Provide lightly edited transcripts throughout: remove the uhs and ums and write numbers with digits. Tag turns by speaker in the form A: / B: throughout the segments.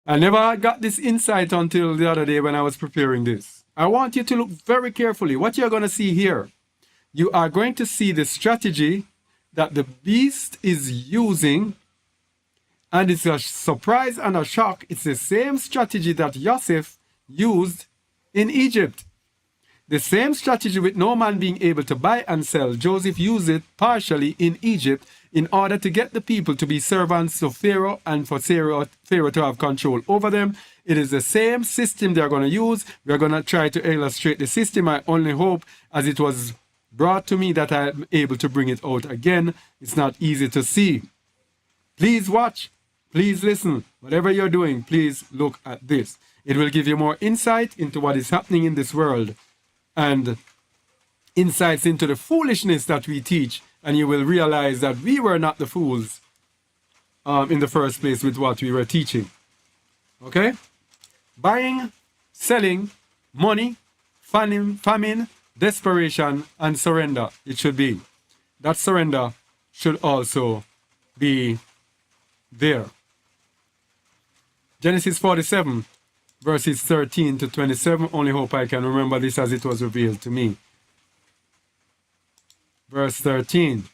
A: I never got this insight until the other day when I was preparing this. I want you to look very carefully. What you're going to see here, you are going to see the strategy that the beast is using, and it's a surprise and a shock. It's the same strategy that Joseph used in Egypt. The same strategy with no man being able to buy and sell. Joseph used it partially in Egypt in order to get the people to be servants to Pharaoh and for Pharaoh to have control over them. It is the same system they're going to use. We're going to try to illustrate the system. I only hope, as it was brought to me, that I'm able to bring it out again. It's not easy to see. Please watch. Please listen. Whatever you're doing, please look at this. It will give you more insight into what is happening in this world and insights into the foolishness that we teach, and you will realize that we were not the fools in the first place with what we were teaching. Okay? Buying, selling, money, famine, desperation, and surrender. It should be. That surrender should also be there. Genesis 47. Verses 13 to 27. Only hope I can remember this as it was revealed to me. Verse 13.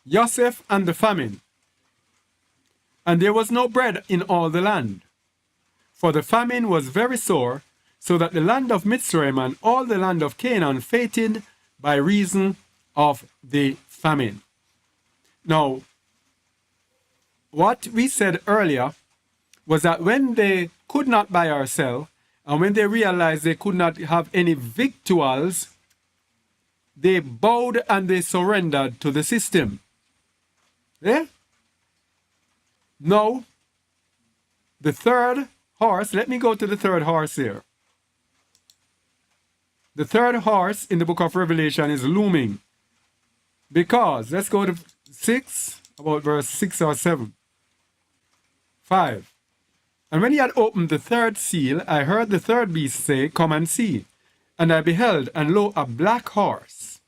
A: Joseph and the famine. And there was no bread in all the land, for the famine was very sore, so that the land of Mitzrayim and all the land of Canaan fainted by reason of the famine. Now, what we said earlier was that when they could not buy or sell, and when they realized they could not have any victuals, they bowed and they surrendered to the system. Yeah? Now, the third horse, let me go to the third horse here. The third horse in the book of Revelation is looming. Because, let's go to 6, about verse 6 or 7. 5. And when he had opened the third seal, I heard the third beast say, Come and see. And I beheld, and lo, a black horse.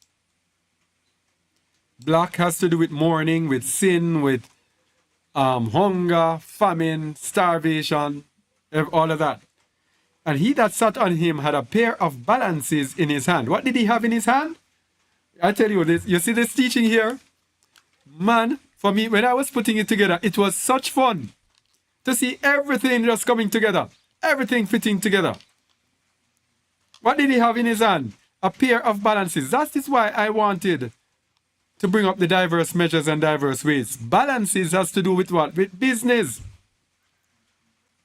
A: Black has to do with mourning, with sin, with hunger, famine, starvation, all of that. And he that sat on him had a pair of balances in his hand. What did he have in his hand? I tell you this, you see this teaching here? Man, for me, when I was putting it together, it was such fun to see everything just coming together, everything fitting together. What did he have in his hand? A pair of balances. That is why I wanted to bring up the diverse measures and diverse weights. Balances has to do with what? With business.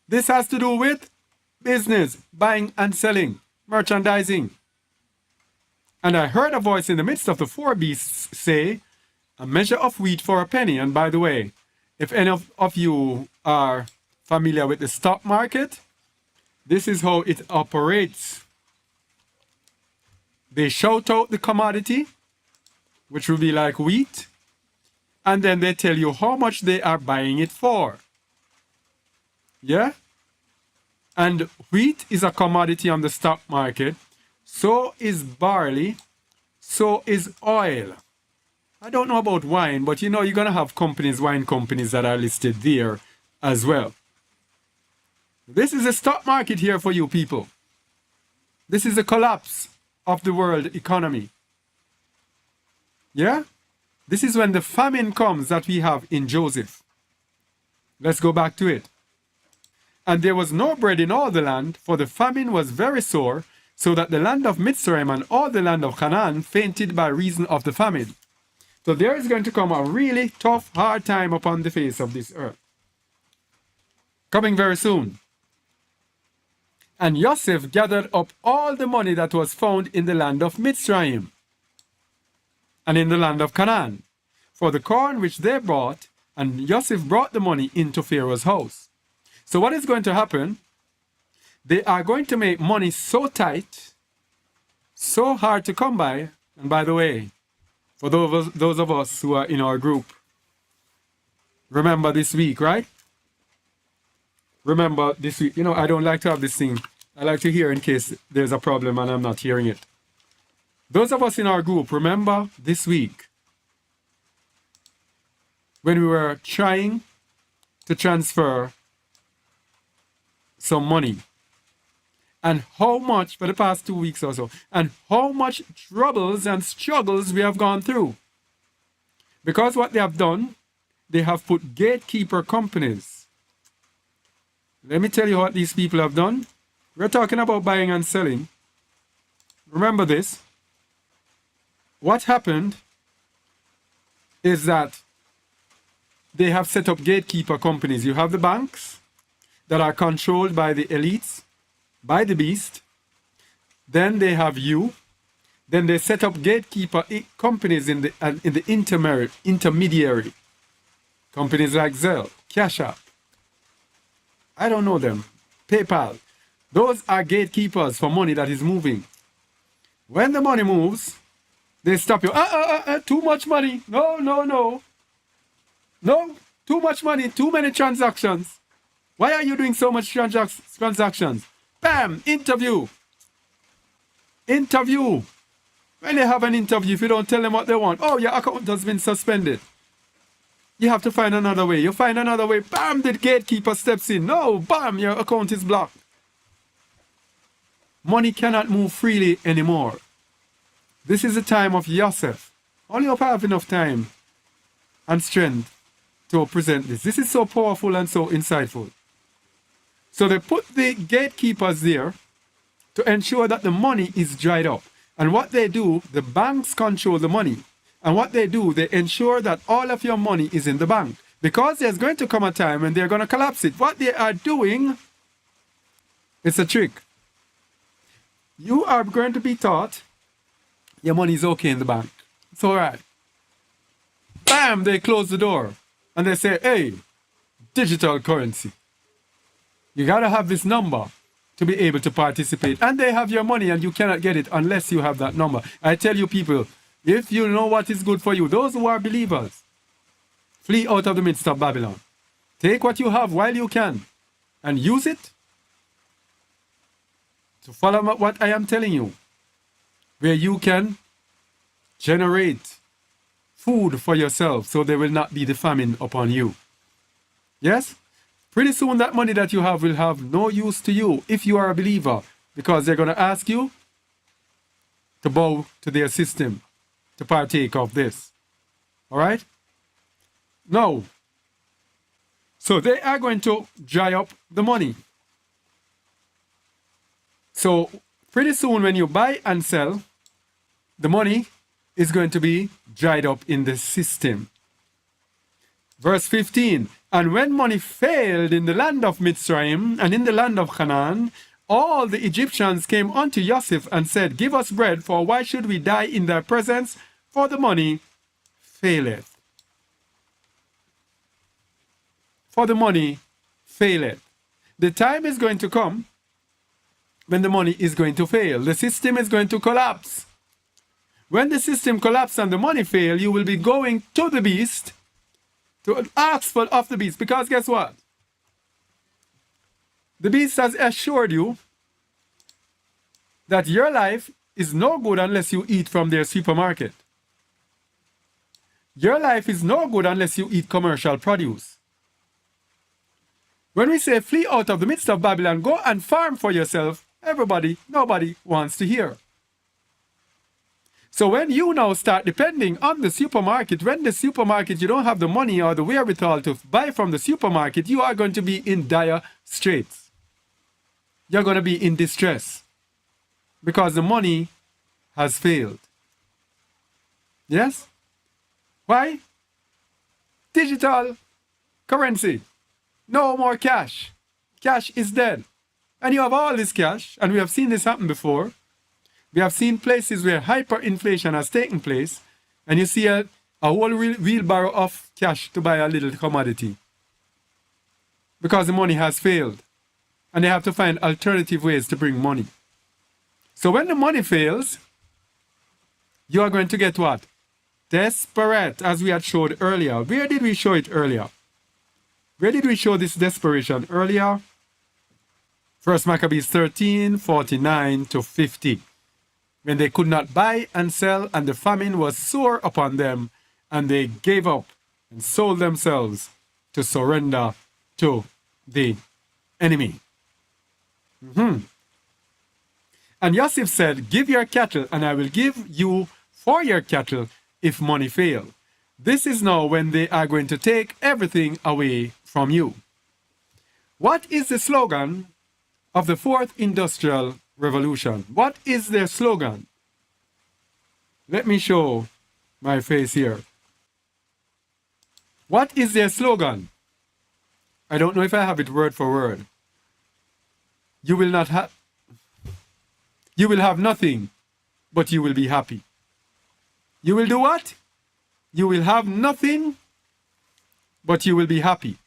A: This has to do with business, buying and selling, merchandising. And I heard a voice in the midst of the four beasts say, a measure of wheat for a penny. And by the way, if any of you are familiar with the stock market, this is how it operates. They shout out the commodity, which will be like wheat, and then they tell you how much they are buying it for. Yeah? And wheat is a commodity on the stock market. So is barley. So is oil. I don't know about wine, but you know, you're going to have companies, wine companies that are listed there as well. This is a stock market here for you people. This is a collapse of the world economy. Yeah? This is when the famine comes that we have in Joseph. Let's go back to it. And there was no bread in all the land, for the famine was very sore, so that the land of Mitzrayim and all the land of Canaan fainted by reason of the famine. So there is going to come a really tough, hard time upon the face of this earth. Coming very soon. And Joseph gathered up all the money that was found in the land of Mitzrayim and in the land of Canaan, for the corn which they brought, and Joseph brought the money into Pharaoh's house. So what is going to happen? They are going to make money so tight, so hard to come by. And by the way, for those of us who are in our group, remember this week, right? Remember this week. You know, I don't like to have this thing. I like to hear in case there's a problem and I'm not hearing it. Those of us in our group, remember this week when we were trying to transfer some money. And how much, for the past 2 weeks or so, and how much troubles and struggles we have gone through. Because what they have done, they have put gatekeeper companies. Let me tell you what these people have done. We're talking about buying and selling. Remember this. What happened is that they have set up gatekeeper companies. You have the banks that are controlled by the elites, by the beast. Then they have you. Then they set up gatekeeper companies in the intermediary. Companies like Zelle, Cash App. I don't know them. PayPal. Those are gatekeepers for money that is moving. When the money moves, they stop you. Too much money. No. No, too much money, too many transactions. Why are you doing so much transactions? Bam, interview. Interview. When they have an interview, if you don't tell them what they want, oh, your account has been suspended. You have to find another way. You find another way, bam, the gatekeeper steps in. No, bam, your account is blocked. Money cannot move freely anymore. This is the time of Yosef. Only hope I have enough time and strength to present this. This is so powerful and so insightful. So they put the gatekeepers there to ensure that the money is dried up. And what they do, the banks control the money. And what they do, they ensure that all of your money is in the bank. Because there's going to come a time when they're going to collapse it. What they are doing, it's a trick. You are going to be taught your money is okay in the bank. It's all right. Bam, they close the door. And they say, hey, digital currency. You got to have this number to be able to participate. And they have your money and you cannot get it unless you have that number. I tell you people, if you know what is good for you, those who are believers, flee out of the midst of Babylon. Take what you have while you can and use it to follow what I am telling you, where you can generate food for yourself so there will not be the famine upon you. Yes? Pretty soon that money that you have will have no use to you if you are a believer, because they're going to ask you to bow to their system, to partake of this. All right? No. So they are going to dry up the money. So pretty soon when you buy and sell, the money is going to be dried up in the system. Verse 15, and when money failed in the land of Mitzrayim and in the land of Canaan, all the Egyptians came unto Joseph and said, give us bread, for why should we die in thy presence? For the money faileth. For the money faileth. The time is going to come when the money is going to fail. The system is going to collapse. When the system collapses and the money fails, you will be going to the beast to ask for of the beast. Because guess what? The beast has assured you that your life is no good unless you eat from their supermarket. Your life is no good unless you eat commercial produce. When we say flee out of the midst of Babylon, go and farm for yourself, nobody wants to hear. So when you now start depending on the supermarket, when the supermarket, you don't have the money or the wherewithal to buy from the supermarket, you are going to be in dire straits. You're going to be in distress because the money has failed. Yes? Why? Digital currency. No more cash. Cash is dead. And you have all this cash, and we have seen this happen before. We have seen places where hyperinflation has taken place, and you see a whole wheelbarrow of cash to buy a little commodity. Because the money has failed. And they have to find alternative ways to bring money. So when the money fails, you are going to get what? Desperate, as we had showed earlier. Where did we show it earlier? Where did we show this desperation earlier? 1 Maccabees 13, 49 to 50. When they could not buy and sell, and the famine was sore upon them, and they gave up and sold themselves to surrender to the enemy. And Yosef said, give your cattle, and I will give you for your cattle if money fail. This is now when they are going to take everything away from you. What is the slogan of the fourth industrial revolution? What is their slogan? Let me show my face here. What is their slogan? I don't know if I have it word for word. You will have nothing, but you will be happy. You will do what? You will have nothing, but you will be happy.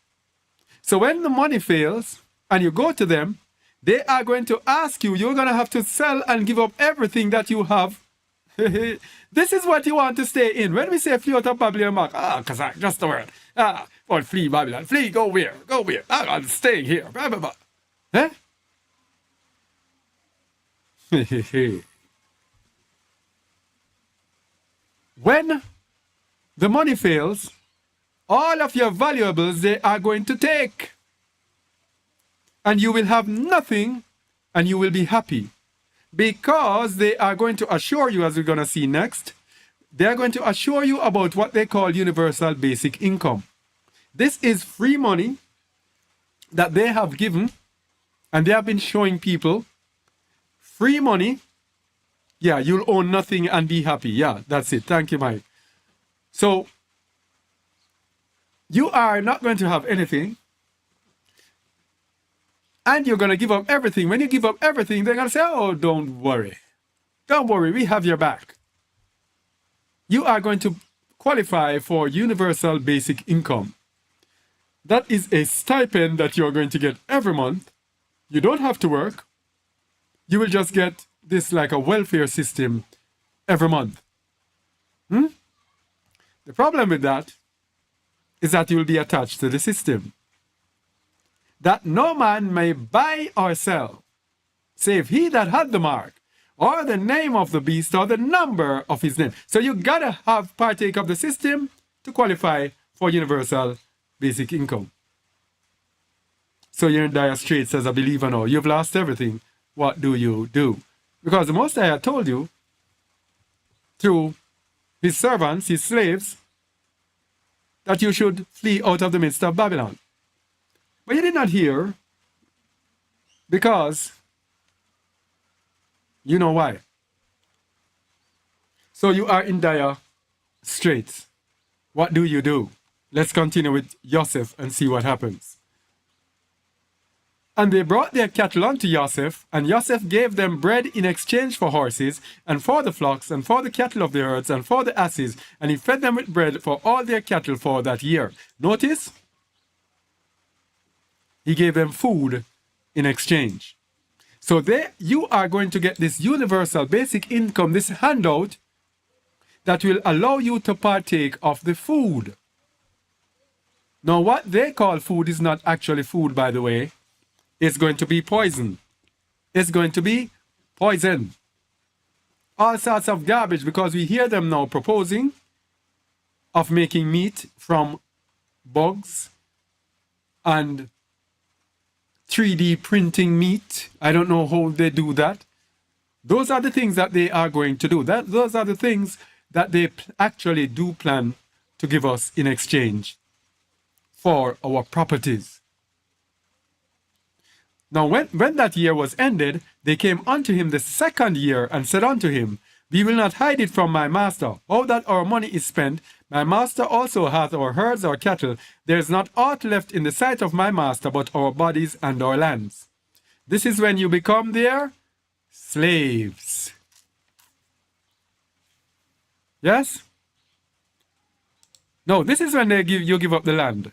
A: So when the money fails and you go to them, they are going to ask you, you're going to have to sell and give up everything that you have. This is what you want to stay in. When we say flee out of Babylon, Mark, because just the word. Well, flee Babylon. Flee, go where? Go where? I'm staying here. Blah, blah, blah. Eh? When the money fails, all of your valuables they are going to take. And you will have nothing and you will be happy. Because they are going to assure you, as we're going to see next, they are going to assure you about what they call universal basic income. This is free money that they have given, and they have been showing people free money. Yeah, you'll own nothing and be happy. Yeah, that's it. Thank you, Mike. So, you are not going to have anything, and you're going to give up everything. When you give up everything, they're going to say, oh, don't worry. Don't worry, we have your back. You are going to qualify for universal basic income. That is a stipend that you're going to get every month. You don't have to work. You will just get this like a welfare system every month. The problem with that is that you will be attached to the system. That no man may buy or sell, save he that had the mark, or the name of the beast, or the number of his name. So you gotta have partake of the system to qualify for universal basic income. So you're in dire straits as a believer now. You've lost everything. What do you do? Because the Most High had told you through his servants, his slaves, that you should flee out of the midst of Babylon. But you did not hear, because you know why. So you are in dire straits. What do you do? Let's continue with Joseph and see what happens. And they brought their cattle unto Joseph, and Joseph gave them bread in exchange for horses, and for the flocks, and for the cattle of the herds, and for the asses, and he fed them with bread for all their cattle for that year. Notice, he gave them food in exchange. So you are going to get this universal basic income, this handout, that will allow you to partake of the food. Now, what they call food is not actually food, by the way. It's going to be poison. It's going to be poison. All sorts of garbage, because we hear them now proposing of making meat from bugs and 3D printing meat. I don't know how they do that. Those are the things that they are going to do. Those are the things that they actually do plan to give us in exchange for our properties. Now when that year was ended, they came unto him the second year and said unto him, we will not hide it from my master. All that our money is spent, my master also hath our herds, our cattle. There is not aught left in the sight of my master but our bodies and our lands. This is when you become their slaves. Yes? No, this is when you give up the land.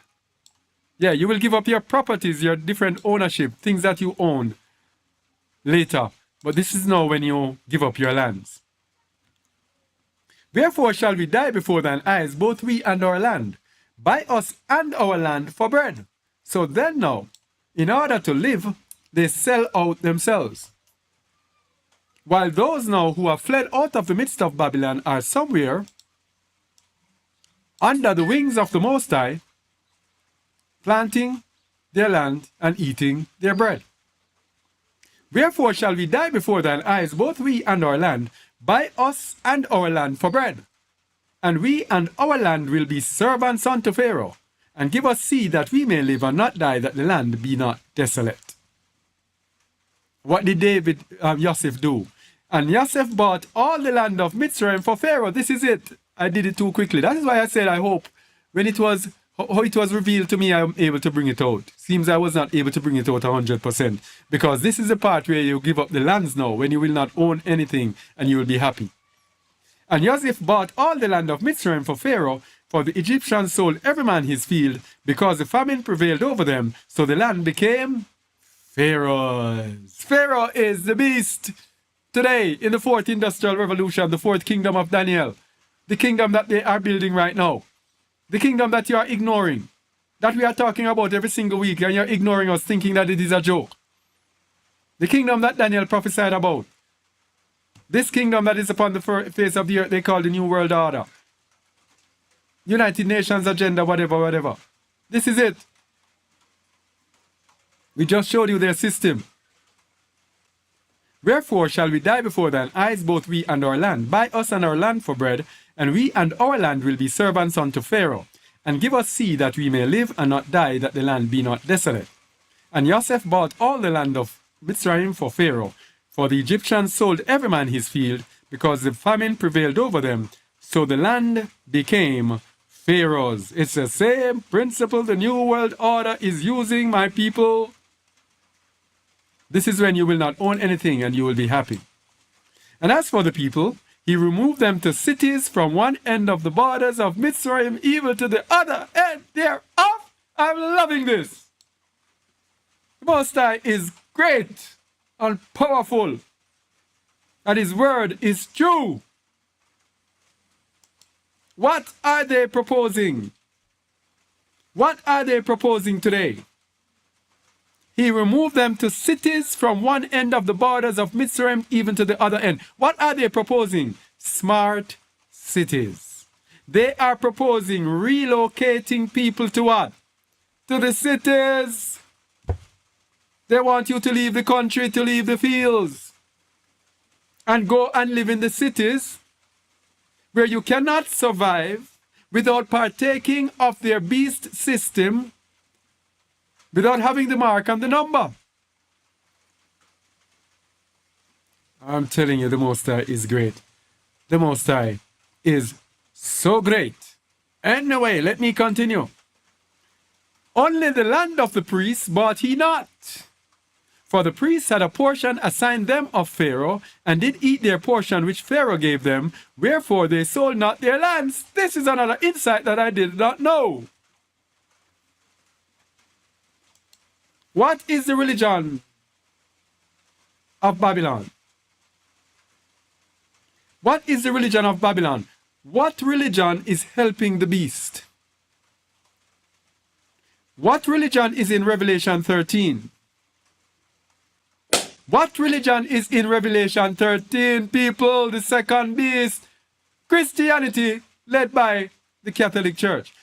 A: Yeah, you will give up your properties, your different ownership, things that you own later. But this is now when you give up your lands. Wherefore shall we die before thine eyes, both we and our land? Buy us and our land for bread. So then now, in order to live, they sell out themselves. While those now who have fled out of the midst of Babylon are somewhere under the wings of the Most High, planting their land and eating their bread. Wherefore shall we die before thine eyes, both we and our land? Buy us and our land for bread. And we and our land will be servants unto Pharaoh, and give us seed that we may live and not die, that the land be not desolate. What did Joseph do? And Joseph bought all the land of Mitzrayim for Pharaoh. This is it. I did it too quickly. That is why I said I hope when it was how it was revealed to me, I'm able to bring it out. Seems I was not able to bring it out 100%, because this is the part where you give up the lands now, when you will not own anything and you will be happy. And Joseph bought all the land of Mitzrayim for Pharaoh, for the Egyptians sold every man his field, because the famine prevailed over them, so the land became Pharaoh's. Pharaoh is the beast today in the fourth industrial revolution, the fourth kingdom of Daniel, the kingdom that they are building right now. The kingdom that you are ignoring, that we are talking about every single week, and you're ignoring us, thinking that it is a joke. The kingdom that Daniel prophesied about. This kingdom that is upon the face of the earth, they call the New World Order. United Nations agenda, whatever, whatever. This is it. We just showed you their system. Wherefore shall we die before thine eyes, both we and our land? Buy us and our land for bread, and we and our land will be servants unto Pharaoh. And give us seed that we may live and not die, that the land be not desolate. And Joseph bought all the land of Mitzrayim for Pharaoh, for the Egyptians sold every man his field, because the famine prevailed over them. So the land became Pharaoh's. It's the same principle the New World Order is using, my people. This is when you will not own anything and you will be happy. And as for the people, he removed them to cities from one end of the borders of Mitzrayim even to the other end thereof. I'm loving this. The Most High is great and powerful, and his word is true. What are they proposing? What are they proposing today? He removed them to cities from one end of the borders of Mitzrayim even to the other end. What are they proposing? Smart cities. They are proposing relocating people to what? To the cities. They want you to leave the country, to leave the fields, and go and live in the cities where you cannot survive without partaking of their beast system, without having the mark and the number. I'm telling you, the Most High is great. The Most High is so great. Anyway, let me continue. Only the land of the priests bought he not. For the priests had a portion assigned them of Pharaoh, and did eat their portion which Pharaoh gave them, wherefore they sold not their lands. This is another insight that I did not know. What is the religion of Babylon? What is the religion of Babylon? What religion is helping the beast? What religion is in Revelation 13? What religion is in Revelation 13, people? The second beast. Christianity, led by the Catholic Church.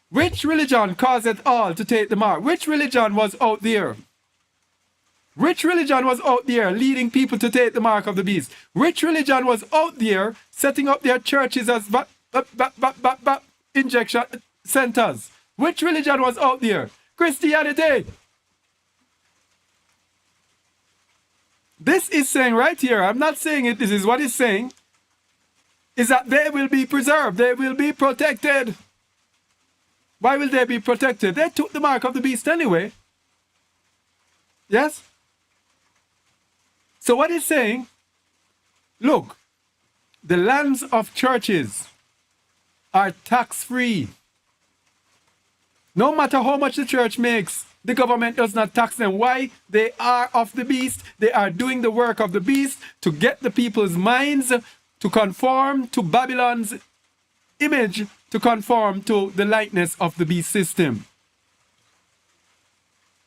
A: Which religion causeth all to take the mark? Which religion was out there? Which religion was out there leading people to take the mark of the beast? Which religion was out there setting up their churches as injection centers? Which religion was out there? Christianity. This is saying right here, I'm not saying it, this is what it's saying, is that they will be preserved, they will be protected. Why will they be protected? They took the mark of the beast anyway. Yes? So what it's saying, look, the lands of churches are tax-free. No matter how much the church makes, the government does not tax them. Why? They are of the beast. They are doing the work of the beast to get the people's minds to conform to Babylon's image, to conform to the likeness of the beast system.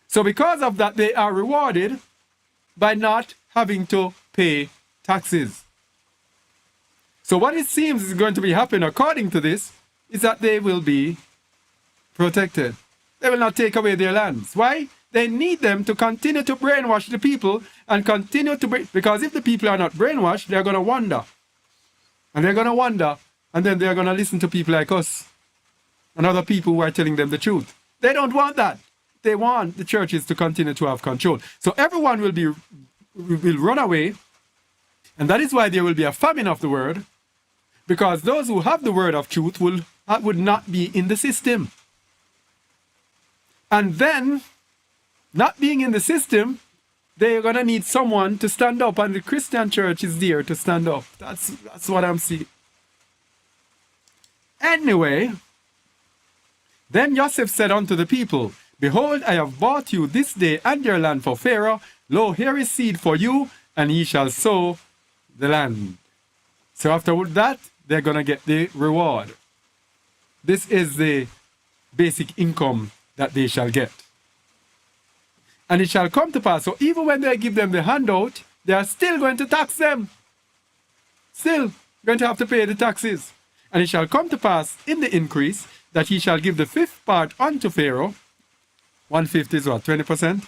A: So because of that, they are rewarded by not having to pay taxes. So what it seems is going to be happening according to this is that they will be protected. They will not take away their lands. Why? They need them to continue to brainwash the people and continue to because if the people are not brainwashed, they're going to wander. And they're going to wander, and then they're going to listen to people like us and other people who are telling them the truth. They don't want that. They want the churches to continue to have control. So everyone will run away, and that is why there will be a famine of the word, because those who have the word of truth would not be in the system. And then, not being in the system, they're going to need someone to stand up, and the Christian church is there to stand up. That's what I'm seeing. Anyway, then Joseph said unto the people, Behold, I have bought you this day and your land for Pharaoh. Lo, here is seed for you, and ye shall sow the land. So after that, they're going to get the reward. This is the basic income that they shall get. And it shall come to pass, so even when they give them the handout, they are still going to tax them. Still going to have to pay the taxes. And it shall come to pass in the increase that he shall give the 5th part unto Pharaoh. 1/5 is what, 20%?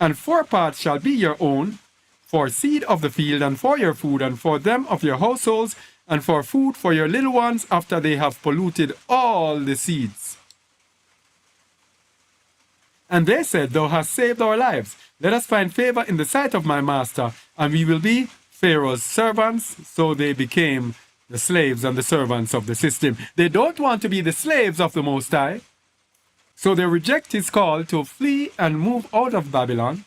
A: And 4 parts shall be your own, for seed of the field, and for your food, and for them of your households, and for food for your little ones, after they have polluted all the seeds. And they said, Thou hast saved our lives. Let us find favor in the sight of my master, and we will be Pharaoh's servants. So they became the slaves and the servants of the system. They don't want to be the slaves of the Most High. So they reject his call to flee and move out of Babylon.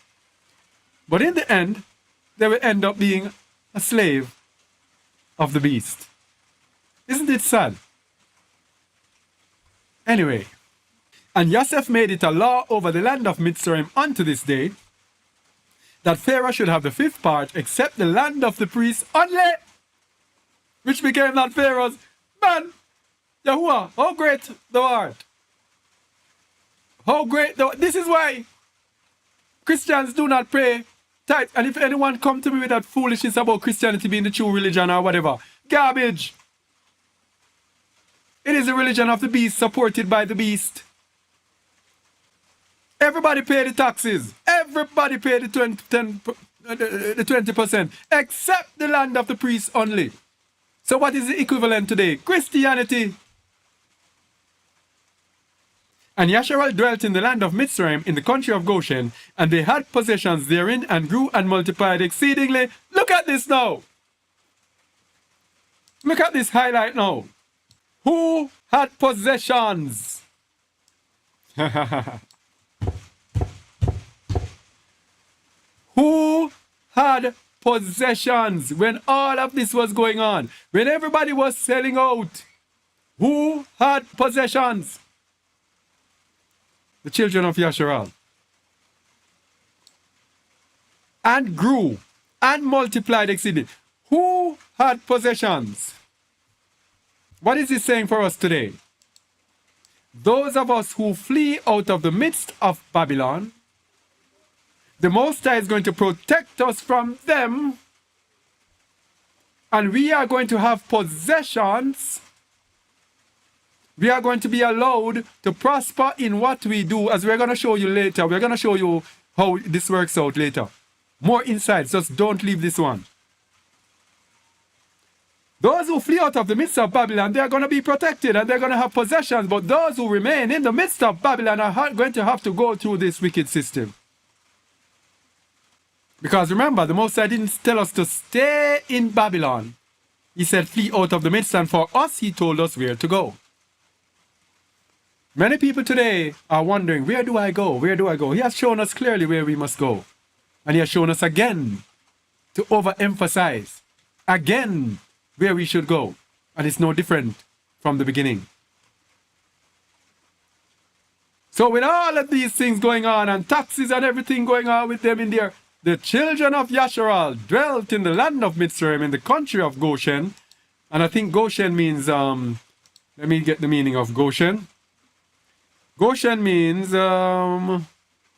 A: But in the end, they will end up being a slave of the beast. Isn't it sad? Anyway, and Joseph made it a law over the land of Mitzrayim unto this day, that Pharaoh should have the 5th part, except the land of the priests only, which became not Pharaoh's. Man, Yahuwah, how great thou art. How great thou. This is why Christians do not pray tithe. And if anyone come to me with that foolishness about Christianity being the true religion or whatever, garbage. It is a religion of the beast, supported by the beast. Everybody pay the taxes. Everybody pay the 20%, except the land of the priests only. So what is the equivalent today? Christianity. And Yasharal dwelt in the land of Mitzrayim, in the country of Goshen, and they had possessions therein, and grew and multiplied exceedingly. Look at this now. Look at this highlight now. Who had possessions? Who had possessions when all of this was going on? When everybody was selling out? Who had possessions? The children of Yasharal. And grew and multiplied exceedingly. Who had possessions? What is he saying for us today? Those of us who flee out of the midst of Babylon, the Most High is going to protect us from them, and we are going to have possessions. We are going to be allowed to prosper in what we do, as we're going to show you later. We're going to show you how this works out later. More insights, just don't leave this one. Those who flee out of the midst of Babylon, they're going to be protected and they're going to have possessions. But those who remain in the midst of Babylon are going to have to go through this wicked system. Because remember, the Most High didn't tell us to stay in Babylon. He said flee out of the midst, and for us, he told us where to go. Many people today are wondering, where do I go? Where do I go? He has shown us clearly where we must go. And he has shown us again to overemphasize again where we should go. And it's no different from the beginning. So with all of these things going on and taxes and everything going on with them in there, the children of Yasharal dwelt in the land of Mitzrayim, in the country of Goshen. And I think Goshen means, let me get the meaning of Goshen. Goshen means,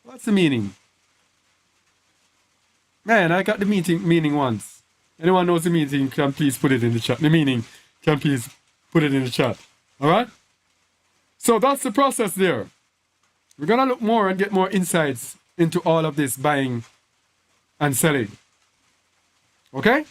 A: what's the meaning? Man, I got the meaning once. Anyone knows the meaning, can please put it in the chat. The meaning, can please put it in the chat. All right? So that's the process there. We're going to look more and get more insights into all of this buying and selling. Okay?